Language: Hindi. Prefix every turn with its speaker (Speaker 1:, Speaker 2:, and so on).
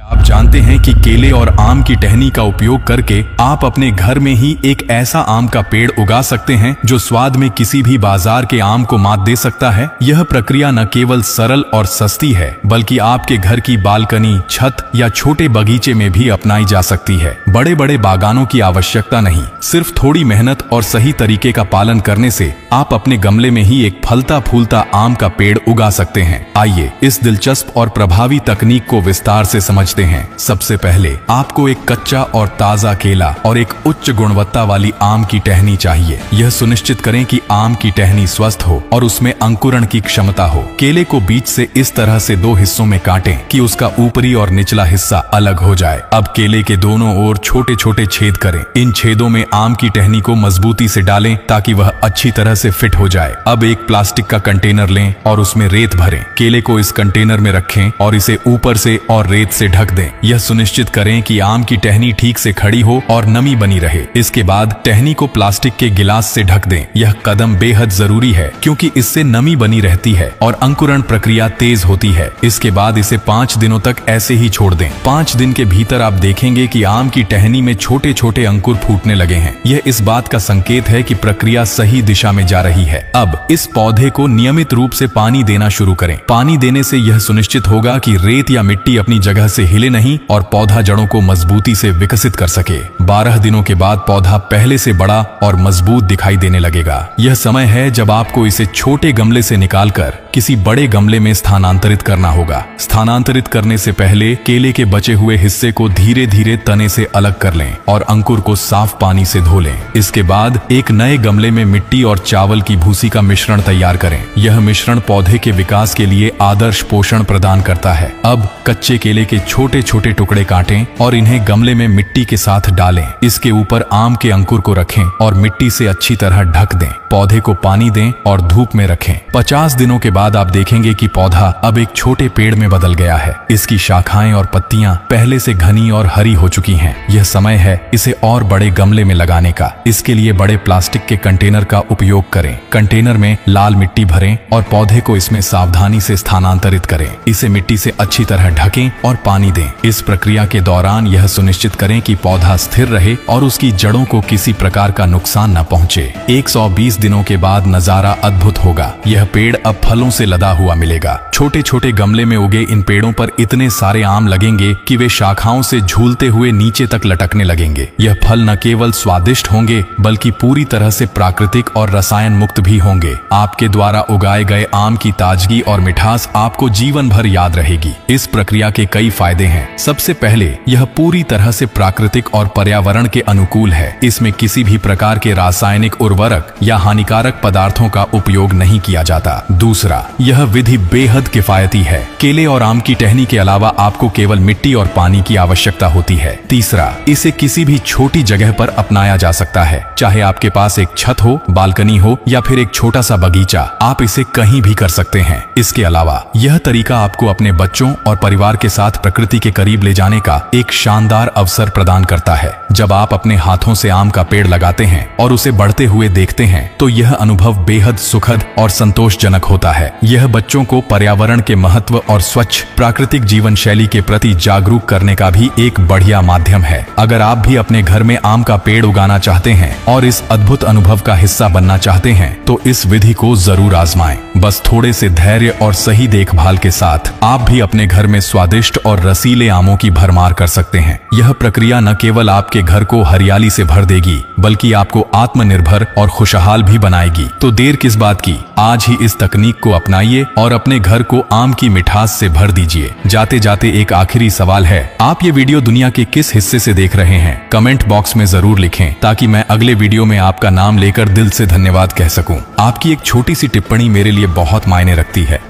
Speaker 1: आप जानते हैं कि केले और आम की टहनी का उपयोग करके आप अपने घर में ही एक ऐसा आम का पेड़ उगा सकते हैं जो स्वाद में किसी भी बाजार के आम को मात दे सकता है। यह प्रक्रिया न केवल सरल और सस्ती है बल्कि आपके घर की बालकनी, छत या छोटे बगीचे में भी अपनाई जा सकती है। बड़े बड़े बागानों की आवश्यकता नहीं, सिर्फ थोड़ी मेहनत और सही तरीके का पालन करने से आप अपने गमले में ही एक फलता फूलता आम का पेड़ उगा सकते हैं। आइए इस दिलचस्प और प्रभावी तकनीक को विस्तार से समझते हैं। सबसे पहले आपको एक कच्चा और ताजा केला और एक उच्च गुणवत्ता वाली आम की टहनी चाहिए। यह सुनिश्चित करें कि आम की टहनी स्वस्थ हो और उसमें अंकुरण की क्षमता हो। केले को बीच से इस तरह से दो हिस्सों में काटें कि उसका ऊपरी और निचला हिस्सा अलग हो जाए। अब केले के दोनों ओर छोटे छोटे छेद करें। इन छेदों में आम की टहनी को मजबूती से डालें ताकि वह अच्छी तरह से फिट हो जाए। अब एक प्लास्टिक का कंटेनर लें और उसमें रेत भरें। केले को इस कंटेनर में रखें और इसे ऊपर से और रेत से ढक दें। यह सुनिश्चित करें कि आम की टहनी ठीक से खड़ी हो और नमी बनी रहे। इसके बाद टहनी को प्लास्टिक के गिलास से ढक दें। यह कदम बेहद जरूरी है क्योंकि इससे नमी बनी रहती है और अंकुरण प्रक्रिया तेज होती है। इसके बाद इसे 5 दिनों तक ऐसे ही छोड़ दें। 5 दिन के भीतर आप देखेंगे कि आम की टहनी में छोटे छोटे अंकुर फूटने लगे हैं। यह इस बात का संकेत है कि प्रक्रिया सही दिशा में जा रही है। अब इस पौधे को नियमित रूप से पानी देना शुरू करें। पानी देने से यह सुनिश्चित होगा कि रेत या मिट्टी अपनी जगह से हिले नहीं और पौधा जड़ों को मजबूती से विकसित कर सके। 12 दिनों के बाद पौधा पहले से बड़ा और मजबूत दिखाई देने लगेगा। यह समय है जब आपको इसे छोटे गमले से निकालकर किसी बड़े गमले में स्थानांतरित करना होगा। स्थानांतरित करने से पहले केले के बचे हुए हिस्से को धीरे धीरे तने से अलग कर लें और अंकुर को साफ पानी से धो लें। इसके बाद एक नए गमले में मिट्टी और चावल की भूसी का मिश्रण तैयार करें। यह मिश्रण पौधे के विकास के लिए आदर्श पोषण प्रदान करता है। अब कच्चे केले के छोटे छोटे टुकड़े काटें और इन्हें गमले में मिट्टी के साथ डालें। इसके ऊपर आम के अंकुर को रखें और मिट्टी से अच्छी तरह ढक दें। पौधे को पानी दें और धूप में रखें। 50 दिनों के बाद आप देखेंगे कि पौधा अब एक छोटे पेड़ में बदल गया है। इसकी शाखाएं और पत्तियां पहले से घनी और हरी हो चुकी हैं। यह समय है इसे और बड़े गमले में लगाने का। इसके लिए बड़े प्लास्टिक के कंटेनर का उपयोग करें। कंटेनर में लाल मिट्टी भरें और पौधे को इसमें सावधानी से स्थानांतरित करें। इसे मिट्टी से अच्छी तरह ढकें और पानी दें। इस प्रक्रिया के दौरान यह सुनिश्चित करें कि पौधा स्थिर रहे और उसकी जड़ों को किसी प्रकार का नुकसान न पहुंचे। 120 दिनों के बाद नजारा अद्भुत होगा। यह पेड़ अब फलों से लदा हुआ मिलेगा। छोटे छोटे गमले में उगे इन पेड़ों पर इतने सारे आम लगेंगे कि वे शाखाओं से झूलते हुए नीचे तक लटकने लगेंगे। यह फल न केवल स्वादिष्ट होंगे बल्कि पूरी तरह से प्राकृतिक और रसायन मुक्त भी होंगे। आपके द्वारा उगाए गए आम की ताजगी और मिठास आपको जीवन भर याद रहेगी। इस प्रक्रिया के कई फायदे हैं। सबसे पहले यह पूरी तरह से प्राकृतिक और पर्यावरण के अनुकूल है। इसमें किसी भी प्रकार के रासायनिक उर्वरक या हानिकारक पदार्थों का उपयोग नहीं किया जाता। दूसरा, यह विधि बेहद किफायती है। केले और आम की टहनी के अलावा आपको केवल मिट्टी और पानी की आवश्यकता होती है। तीसरा, इसे किसी भी छोटी जगह पर अपनाया जा सकता है। चाहे आपके पास एक छत हो, बालकनी हो या फिर एक छोटा सा बगीचा, आप इसे कहीं भी कर सकते हैं। इसके अलावा यह तरीका आपको अपने बच्चों और परिवार के साथ प्रकृति के करीब ले जाने का एक शानदार अवसर प्रदान करता है। जब आप अपने हाथों से आम का पेड़ लगाते हैं और उसे बढ़ते हुए देखते हैं तो यह अनुभव बेहद सुखद और संतोषजनक होता है। यह बच्चों को पर्यावरण के महत्व और स्वच्छ प्राकृतिक जीवन शैली के प्रति जागरूक करने का भी एक बढ़िया माध्यम है। अगर आप भी अपने घर में आम का पेड़ उगाना चाहते हैं और इस अद्भुत अनुभव का हिस्सा बनना चाहते हैं तो इस विधि को जरूर आजमाएं। बस थोड़े से धैर्य और सही देखभाल के साथ आप भी अपने घर में स्वादिष्ट और रसीले आमों की भरमार कर सकते हैं। यह प्रक्रिया न केवल आपके घर को हरियाली से भर देगी बल्कि आपको आत्मनिर्भर और खुशहाल भी बनाएगी। तो देर किस बात की, आज ही इस तकनीक को अपनाइए और अपने घर को आम की मिठास से भर दीजिए। जाते जाते एक आखिरी सवाल है, आप ये वीडियो दुनिया के किस हिस्से से देख रहे हैं? कमेंट बॉक्स में जरूर लिखें ताकि मैं अगले वीडियो में आपका नाम लेकर दिल से धन्यवाद कह सकूं। आपकी एक छोटी सी टिप्पणी मेरे लिए बहुत मायने रखती है।